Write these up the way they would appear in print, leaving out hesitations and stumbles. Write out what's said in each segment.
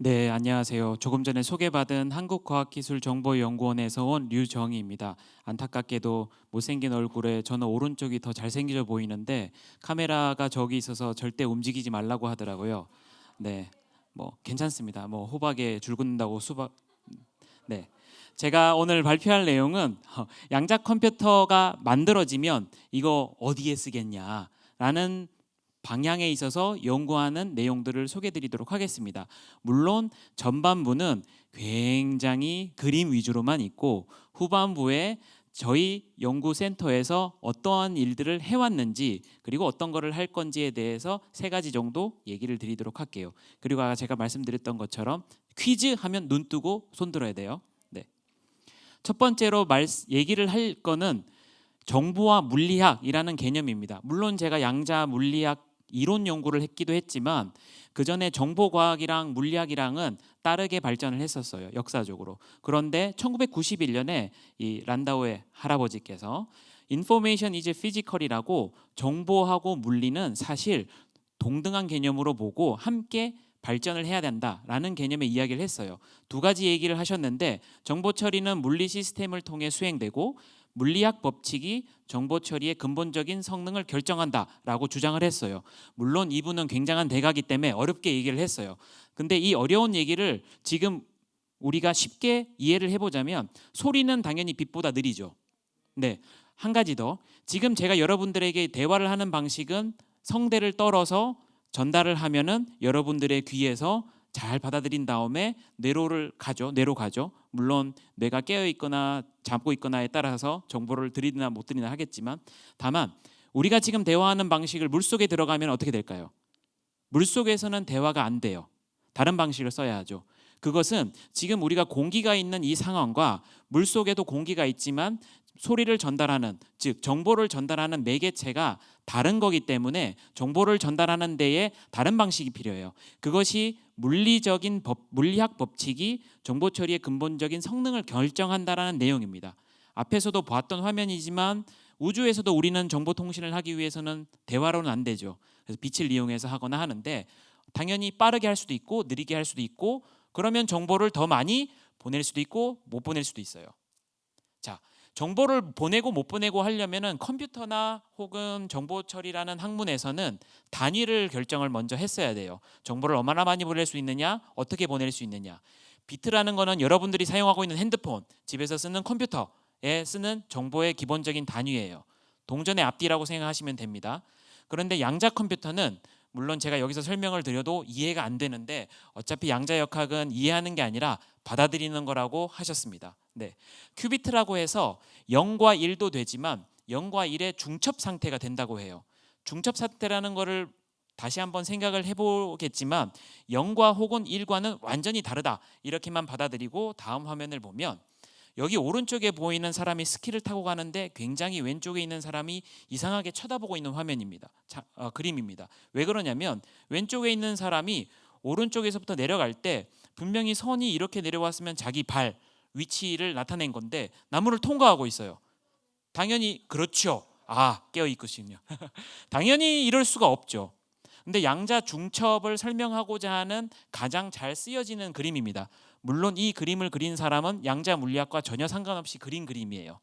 네, 안녕하세요. 조금 전에 소개받은 한국과학기술정보연구원에서 온 류정희입니다. 안타깝게도 못생긴 얼굴에 저는 오른쪽이 더 잘생겨 보이는데 카메라가 저기 있어서 절대 움직이지 말라고 하더라고요. 네, 뭐 괜찮습니다. 뭐 호박에 줄 긋는다고 수박. 네, 제가 오늘 발표할 내용은 양자 컴퓨터가 만들어지면 이거 어디에 쓰겠냐라는 방향에 있어서 연구하는 내용들을 소개드리도록 하겠습니다. 물론 전반부는 굉장히 그림 위주로만 있고 후반부에 저희 연구센터에서 어떠한 일들을 해왔는지 그리고 어떤 거를 할 건지에 대해서 세 가지 정도 얘기를 드리도록 할게요. 그리고 아까 제가 말씀드렸던 것처럼 퀴즈 하면 눈 뜨고 손 들어야 돼요. 네. 첫 번째로 얘기를 할 거는 정보와 물리학이라는 개념입니다. 물론 제가 양자 물리학 이론 연구를 했기도 했지만 그 전에 정보과학이랑 물리학이랑은 다르게 발전을 했었어요, 역사적으로. 그런데 1991년에 이 란다우의 할아버지께서 Information is physical이라고 정보하고 물리는 사실 동등한 개념으로 보고 함께 발전을 해야 된다라는 개념의 이야기를 했어요. 두 가지 얘기를 하셨는데 정보 처리는 물리 시스템을 통해 수행되고 물리학 법칙이 정보 처리의 근본적인 성능을 결정한다라고 주장을 했어요. 물론 이분은 굉장한 대가기 때문에 어렵게 얘기를 했어요. 근데 이 어려운 얘기를 지금 우리가 쉽게 이해를 해보자면 소리는 당연히 빛보다 느리죠. 네, 한 가지 더. 지금 제가 여러분들에게 대화를 하는 방식은 성대를 떨어서 전달을 하면은 여러분들의 귀에서 잘 받아들인 다음에 뇌로 가죠. 물론 뇌가 깨어 있거나 잠고 있거나에 따라서 정보를 드리나 못 드리나 하겠지만, 다만 우리가 지금 대화하는 방식을 물속에 들어가면 어떻게 될까요? 물속에서는 대화가 안 돼요. 다른 방식을 써야 하죠. 그것은 지금 우리가 공기가 있는 이 상황과 물속에도 공기가 있지만 소리를 전달하는, 즉 정보를 전달하는 매개체가 다른 거기 때문에 정보를 전달하는 데에 다른 방식이 필요해요. 그것이 물리학 법칙이 정보 처리의 근본적인 성능을 결정한다라는 내용입니다. 앞에서도 보았던 화면이지만 우주에서도 우리는 정보 통신을 하기 위해서는 대화로는 안 되죠. 그래서 빛을 이용해서 하거나 하는데 당연히 빠르게 할 수도 있고 느리게 할 수도 있고 그러면 정보를 더 많이 보낼 수도 있고 못 보낼 수도 있어요. 자, 정보를 보내고 못 보내고 하려면은 컴퓨터나 혹은 정보 처리라는 학문에서는 단위를 결정을 먼저 했어야 돼요. 정보를 얼마나 많이 보낼 수 있느냐, 어떻게 보낼 수 있느냐. 비트라는 거는 여러분들이 사용하고 있는 핸드폰, 집에서 쓰는 컴퓨터에 쓰는 정보의 기본적인 단위예요. 동전의 앞뒤라고 생각하시면 됩니다. 그런데 양자 컴퓨터는 물론 제가 여기서 설명을 드려도 이해가 안 되는데 어차피 양자역학은 이해하는 게 아니라 받아들이는 거라고 하셨습니다. 네. 큐비트라고 해서 0과 1도 되지만 0과 1의 중첩 상태가 된다고 해요. 중첩 상태라는 거를 다시 한번 생각을 해보겠지만 0과 혹은 1과는 완전히 다르다 이렇게만 받아들이고 다음 화면을 보면 여기 오른쪽에 보이는 사람이 스키를 타고 가는데 굉장히 왼쪽에 있는 사람이 이상하게 쳐다보고 있는 화면입니다. 그림입니다. 왜 그러냐면 왼쪽에 있는 사람이 오른쪽에서부터 내려갈 때 분명히 선이 이렇게 내려왔으면 자기 발 위치를 나타낸 건데 나무를 통과하고 있어요. 당연히 그렇죠. 깨어 있거든요. 당연히 이럴 수가 없죠. 근데 양자 중첩을 설명하고자 하는 가장 잘 쓰여지는 그림입니다. 물론 이 그림을 그린 사람은 양자 물리학과 전혀 상관없이 그린 그림이에요.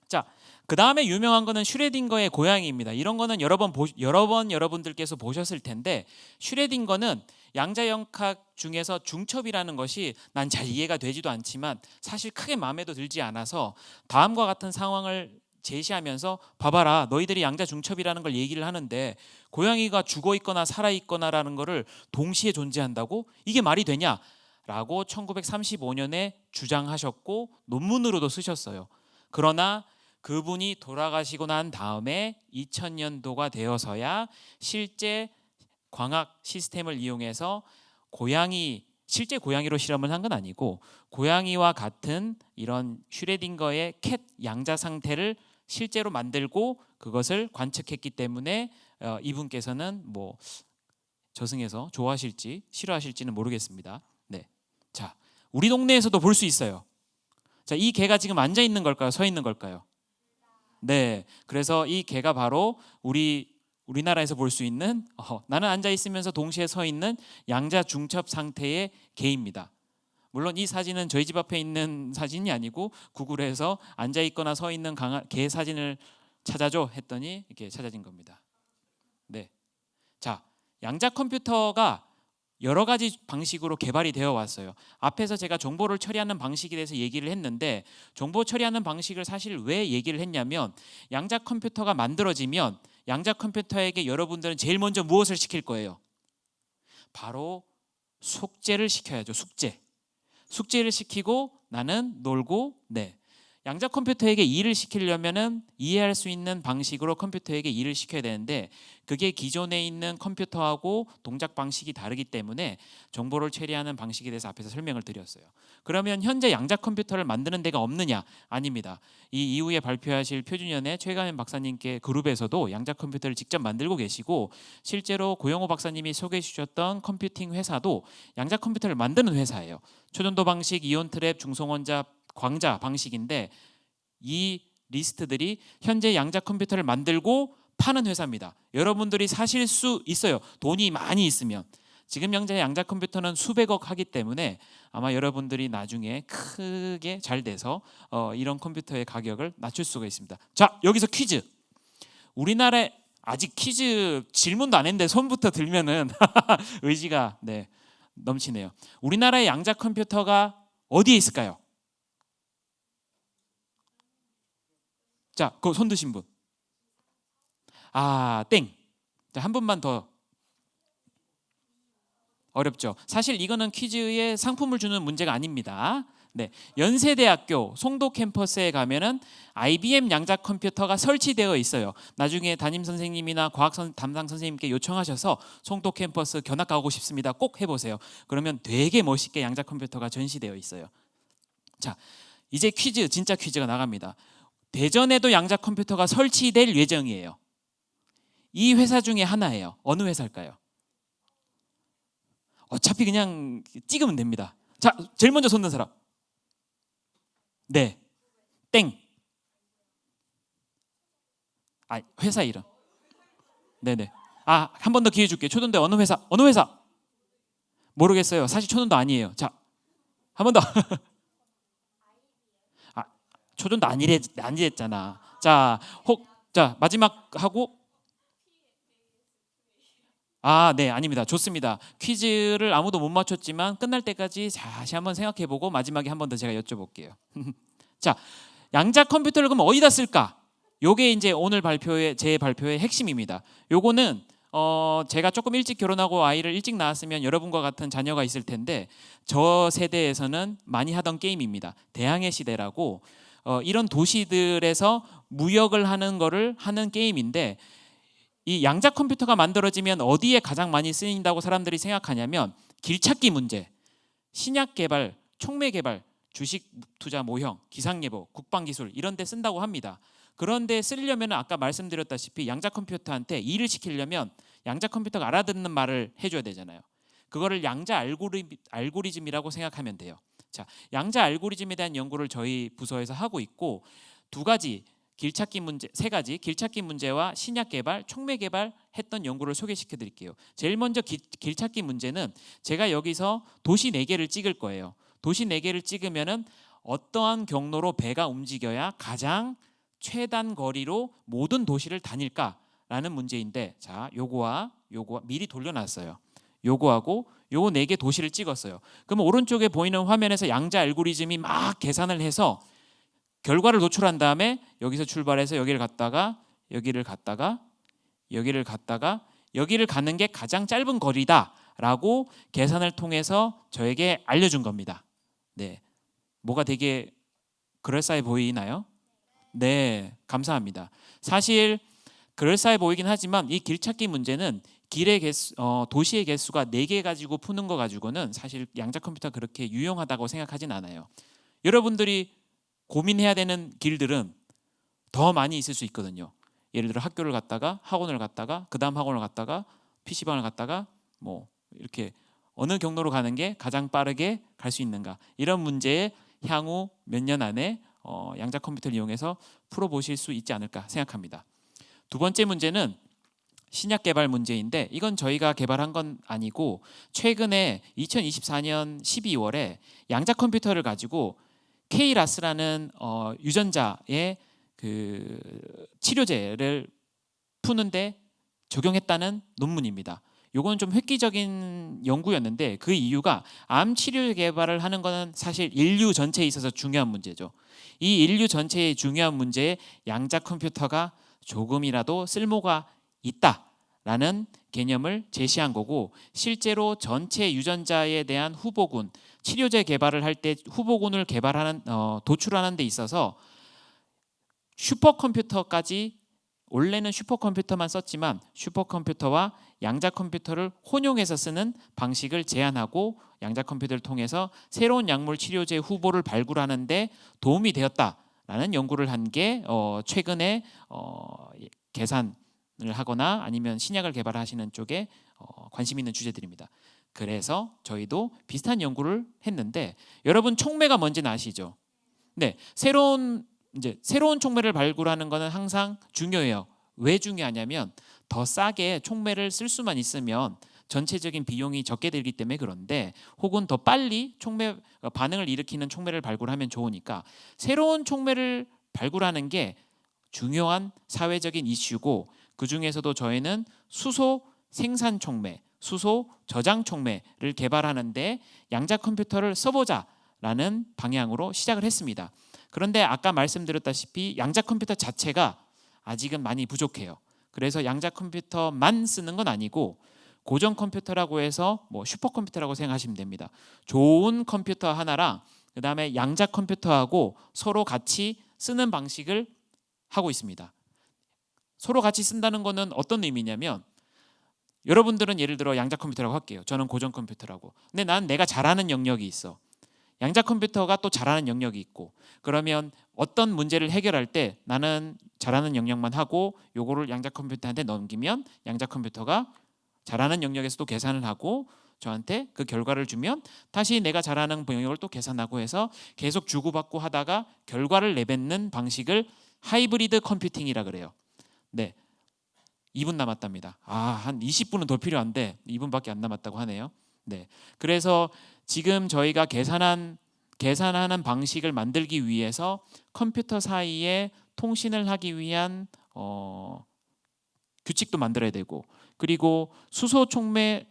자, 그 다음에 유명한 거는 슈레딩거의 고양이입니다. 이런 거는 여러 번 여러분들께서 보셨을 텐데 슈레딩거는 양자역학 중에서 중첩이라는 것이 난 잘 이해가 되지도 않지만 사실 크게 마음에도 들지 않아서 다음과 같은 상황을 제시하면서 봐봐라 너희들이 양자 중첩이라는 걸 얘기를 하는데 고양이가 죽어 있거나 살아 있거나라는 거를 동시에 존재한다고? 이게 말이 되냐? 라고 1935년에 주장하셨고 논문으로도 쓰셨어요. 그러나 그분이 돌아가시고 난 다음에 2000년도가 되어서야 실제 광학 시스템을 이용해서 실제 고양이로 실험을 한 건 아니고 고양이와 같은 이런 슈레딩거의 캣 양자 상태를 실제로 만들고 그것을 관측했기 때문에 이분께서는 뭐 저승에서 좋아하실지 싫어하실지는 모르겠습니다. 네, 자 우리 동네에서도 볼 수 있어요. 자, 이 개가 지금 앉아 있는 걸까요? 서 있는 걸까요? 네, 그래서 이 개가 바로 우리 우리나라에서 볼 수 있는 나는 앉아 있으면서 동시에 서 있는 양자 중첩 상태의 개입니다. 물론 이 사진은 저희 집 앞에 있는 사진이 아니고 구글에서 앉아 있거나 서 있는 개 사진을 찾아줘 했더니 이렇게 찾아진 겁니다. 네. 자, 양자 컴퓨터가 여러 가지 방식으로 개발이 되어 왔어요. 앞에서 제가 정보를 처리하는 방식에 대해서 얘기를 했는데 정보 처리하는 방식을 사실 왜 얘기를 했냐면 양자 컴퓨터가 만들어지면 양자 컴퓨터에게 여러분들은 제일 먼저 무엇을 시킬 거예요? 바로 숙제를 시켜야죠. 숙제를 시키고 나는 놀고 양자 컴퓨터에게 일을 시키려면은 이해할 수 있는 방식으로 컴퓨터에게 일을 시켜야 되는데 그게 기존에 있는 컴퓨터하고 동작 방식이 다르기 때문에 정보를 처리하는 방식에 대해서 앞에서 설명을 드렸어요. 그러면 현재 양자 컴퓨터를 만드는 데가 없느냐? 아닙니다. 이 이후에 발표하실 표준연의 최가연 박사님께 그룹에서도 양자 컴퓨터를 직접 만들고 계시고 실제로 고영호 박사님이 소개해 주셨던 컴퓨팅 회사도 양자 컴퓨터를 만드는 회사예요. 초전도 방식, 이온 트랩, 중성원자, 광자 방식인데 이 리스트들이 현재 양자 컴퓨터를 만들고 파는 회사입니다. 여러분들이 사실 수 있어요. 돈이 많이 있으면. 지금 현재 양자 컴퓨터는 수백억 하기 때문에 아마 여러분들이 나중에 크게 잘 돼서 이런 컴퓨터의 가격을 낮출 수가 있습니다. 자, 여기서 퀴즈. 우리나라에 아직 퀴즈 질문도 안 했는데 손부터 들면은 의지가 넘치네요. 우리나라의 양자 컴퓨터가 어디에 있을까요? 자, 그 손 드신 분. 땡. 자, 한 분만 더. 어렵죠. 사실 이거는 퀴즈에 상품을 주는 문제가 아닙니다. 연세대학교 송도 캠퍼스에 가면은 IBM 양자 컴퓨터가 설치되어 있어요. 나중에 담임 선생님이나 과학 담당 선생님께 요청하셔서 송도 캠퍼스 견학 가고 싶습니다. 꼭 해보세요. 그러면 되게 멋있게 양자 컴퓨터가 전시되어 있어요. 자, 이제 퀴즈, 진짜 퀴즈가 나갑니다. 대전에도 양자 컴퓨터가 설치될 예정이에요. 이 회사 중에 하나예요. 어느 회사일까요? 어차피 그냥 찍으면 됩니다. 자, 제일 먼저 손든 사람. 땡. 회사 이름. 한 번 더 기회 줄게요. 초등대 어느 회사? 어느 회사? 모르겠어요. 사실 초등도 아니에요. 자, 한 번 더. 초전도 아니랬잖아. 자, 마지막 하고. 아닙니다. 좋습니다. 퀴즈를 아무도 못 맞췄지만 끝날 때까지 다시 한번 생각해보고 마지막에 한 번 더 제가 여쭤볼게요. 자, 양자 컴퓨터를 그럼 어디다 쓸까? 요게 이제 오늘 제 발표의 핵심입니다. 요거는 제가 조금 일찍 결혼하고 아이를 일찍 낳았으면 여러분과 같은 자녀가 있을 텐데 저 세대에서는 많이 하던 게임입니다. 대항해 시대라고 이런 도시들에서 무역을 하는 거를 하는 게임인데 이 양자 컴퓨터가 만들어지면 어디에 가장 많이 쓰인다고 사람들이 생각하냐면 길찾기 문제, 신약 개발, 촉매 개발, 주식 투자 모형, 기상 예보, 국방 기술 이런 데 쓴다고 합니다. 그런데 쓰려면 아까 말씀드렸다시피 양자 컴퓨터한테 일을 시키려면 양자 컴퓨터가 알아듣는 말을 해줘야 되잖아요. 그거를 양자 알고리즘이라고 생각하면 돼요. 자, 양자 알고리즘에 대한 연구를 저희 부서에서 하고 있고 세 가지 길찾기 문제와 신약 개발, 촉매 개발 했던 연구를 소개시켜 드릴게요. 제일 먼저 길찾기 문제는 제가 여기서 도시 4개를 찍을 거예요. 도시 4개를 찍으면은 어떠한 경로로 배가 움직여야 가장 최단 거리로 모든 도시를 다닐까라는 문제인데 자, 요거와 미리 돌려놨어요. 요거하고 요 4개 도시를 찍었어요. 그러면 오른쪽에 보이는 화면에서 양자 알고리즘이 막 계산을 해서 결과를 노출한 다음에 여기서 출발해서 여기를 갔다가 여기를 가는 게 가장 짧은 거리다라고 계산을 통해서 저에게 알려준 겁니다. 뭐가 되게 그럴싸해 보이나요? 네, 감사합니다. 사실 그럴싸해 보이긴 하지만 이 길찾기 문제는 도시의 개수가 4개 가지고 푸는 거 가지고는 사실 양자 컴퓨터가 그렇게 유용하다고 생각하진 않아요. 여러분들이 고민해야 되는 길들은 더 많이 있을 수 있거든요. 예를 들어 학교를 갔다가 학원을 갔다가 그 다음 학원을 갔다가 PC방을 갔다가 뭐 이렇게 어느 경로로 가는 게 가장 빠르게 갈 수 있는가 이런 문제에 향후 몇 년 안에 양자 컴퓨터를 이용해서 풀어보실 수 있지 않을까 생각합니다. 두 번째 문제는 신약 개발 문제인데 이건 저희가 개발한 건 아니고 최근에 2024년 12월에 양자 컴퓨터를 가지고 K-라스라는 유전자의 그 치료제를 푸는데 적용했다는 논문입니다. 요건 좀 획기적인 연구였는데 그 이유가 암 치료 개발을 하는 거는 사실 인류 전체에 있어서 중요한 문제죠. 이 인류 전체의 중요한 문제에 양자 컴퓨터가 조금이라도 쓸모가 있다라는 개념을 제시한 거고, 실제로 전체 유전자에 대한 후보군, 치료제 개발을 할 때 후보군을 개발하는 도출하는 데 있어서 슈퍼컴퓨터까지, 원래는 슈퍼컴퓨터만 썼지만 슈퍼컴퓨터와 양자 컴퓨터를 혼용해서 쓰는 방식을 제안하고 양자 컴퓨터를 통해서 새로운 약물 치료제 후보를 발굴하는 데 도움이 되었다라는 연구를 한 게 최근에 계산을 하거나 아니면 신약을 개발하시는 쪽에 관심 있는 주제들입니다. 그래서 저희도 비슷한 연구를 했는데, 여러분 촉매가 뭔지는 아시죠? 네, 새로운 촉매를 발굴하는 것은 항상 중요해요. 왜 중요하냐면 더 싸게 촉매를 쓸 수만 있으면 전체적인 비용이 적게 들기 때문에 그런데, 혹은 더 빨리 촉매 반응을 일으키는 촉매를 발굴하면 좋으니까 새로운 촉매를 발굴하는 게 중요한 사회적인 이슈고, 그 중에서도 저희는 수소 생산 촉매, 수소 저장 촉매를 개발하는데 양자 컴퓨터를 써보자라는 방향으로 시작을 했습니다. 그런데 아까 말씀드렸다시피 양자 컴퓨터 자체가 아직은 많이 부족해요. 그래서 양자 컴퓨터만 쓰는 건 아니고 고전 컴퓨터라고 해서 뭐 슈퍼컴퓨터라고 생각하시면 됩니다. 좋은 컴퓨터 하나랑 그다음에 양자 컴퓨터하고 서로 같이 쓰는 방식을 하고 있습니다. 서로 같이 쓴다는 거는 어떤 의미냐면, 여러분들은 예를 들어 양자 컴퓨터라고 할게요. 저는 고전 컴퓨터라고. 근데 난 내가 잘하는 영역이 있어. 양자 컴퓨터가 또 잘하는 영역이 있고, 그러면 어떤 문제를 해결할 때 나는 잘하는 영역만 하고 요거를 양자 컴퓨터한테 넘기면 양자 컴퓨터가 잘하는 영역에서도 계산을 하고 저한테 그 결과를 주면 다시 내가 잘하는 영역을 또 계산하고 해서 계속 주고받고 하다가 결과를 내뱉는 방식을 하이브리드 컴퓨팅이라 그래요. 네, 2분 남았답니다. 한 20분은 더 필요한데 2분밖에 안 남았다고 하네요. 네, 그래서 지금 저희가 계산하는 방식을 만들기 위해서 컴퓨터 사이에 통신을 하기 위한 규칙도 만들어야 되고, 그리고 수소 촉매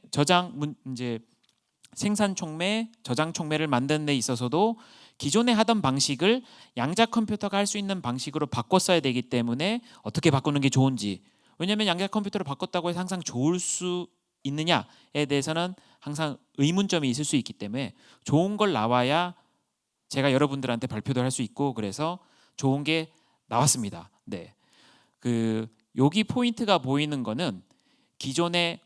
생산 촉매, 저장 촉매를 만드는 데 있어서도 기존에 하던 방식을 양자 컴퓨터가 할 수 있는 방식으로 바꿨어야 되기 때문에 어떻게 바꾸는 게 좋은지, 왜냐하면 양자 컴퓨터를 바꿨다고 해서 항상 좋을 수 있느냐에 대해서는 항상 의문점이 있을 수 있기 때문에 좋은 걸 나와야 제가 여러분들한테 발표도 할 수 있고, 그래서 좋은 게 나왔습니다. 네, 여기 포인트가 보이는 거는 기존의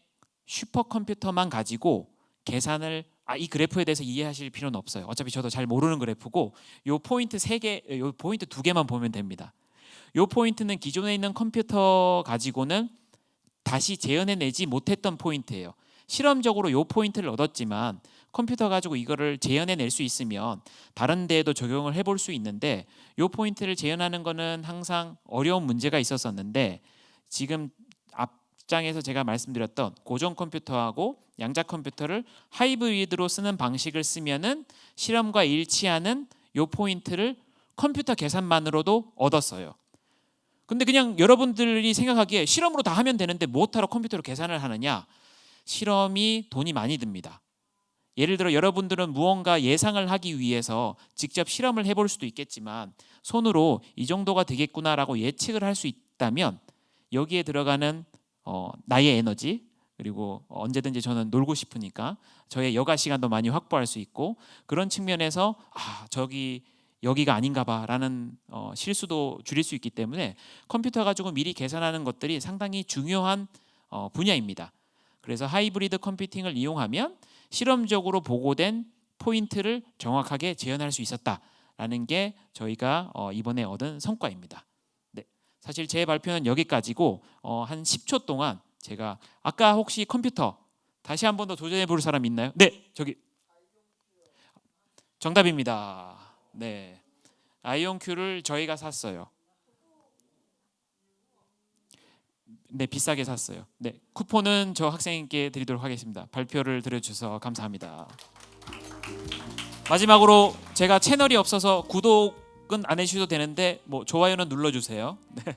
슈퍼컴퓨터만 가지고 계산을 이 그래프에 대해서 이해하실 필요는 없어요. 어차피 저도 잘 모르는 그래프고, 요 포인트 3개, 요 포인트 2개만 보면 됩니다. 요 포인트는 기존에 있는 컴퓨터 가지고는 다시 재현해내지 못했던 포인트예요. 실험적으로 요 포인트를 얻었지만 컴퓨터 가지고 이거를 재현해낼 수 있으면 다른 데에도 적용을 해볼 수 있는데, 요 포인트를 재현하는 거는 항상 어려운 문제가 있었었는데, 지금 앞장에서 제가 말씀드렸던 고전 컴퓨터하고 양자 컴퓨터를 하이브리드로 쓰는 방식을 쓰면은 실험과 일치하는 요 포인트를 컴퓨터 계산만으로도 얻었어요. 근데 그냥 여러분들이 생각하기에 실험으로 다 하면 되는데 뭐하러 컴퓨터로 계산을 하느냐? 실험이 돈이 많이 듭니다. 예를 들어 여러분들은 무언가 예상을 하기 위해서 직접 실험을 해볼 수도 있겠지만, 손으로 이 정도가 되겠구나라고 예측을 할 수 있다면 여기에 들어가는 나의 에너지, 그리고 언제든지 저는 놀고 싶으니까 저의 여가 시간도 많이 확보할 수 있고, 그런 측면에서 여기가 아닌가 봐라는 실수도 줄일 수 있기 때문에 컴퓨터 가지고 미리 계산하는 것들이 상당히 중요한 분야입니다. 그래서 하이브리드 컴퓨팅을 이용하면 실험적으로 보고된 포인트를 정확하게 재현할 수 있었다라는 게 저희가 이번에 얻은 성과입니다. 네, 사실 제 발표는 여기까지고 한 10초 동안 제가 아까 혹시 컴퓨터 다시 한 번 더 도전해 볼 사람 있나요? 네, 저기 정답입니다. 네, 아이온큐를 저희가 샀어요. 네, 비싸게 샀어요. 네, 쿠폰은 저 학생께 드리도록 하겠습니다. 발표를 드려주셔서 감사합니다. 마지막으로 제가 채널이 없어서 구독은 안 해주셔도 되는데 뭐 좋아요는 눌러주세요. 네.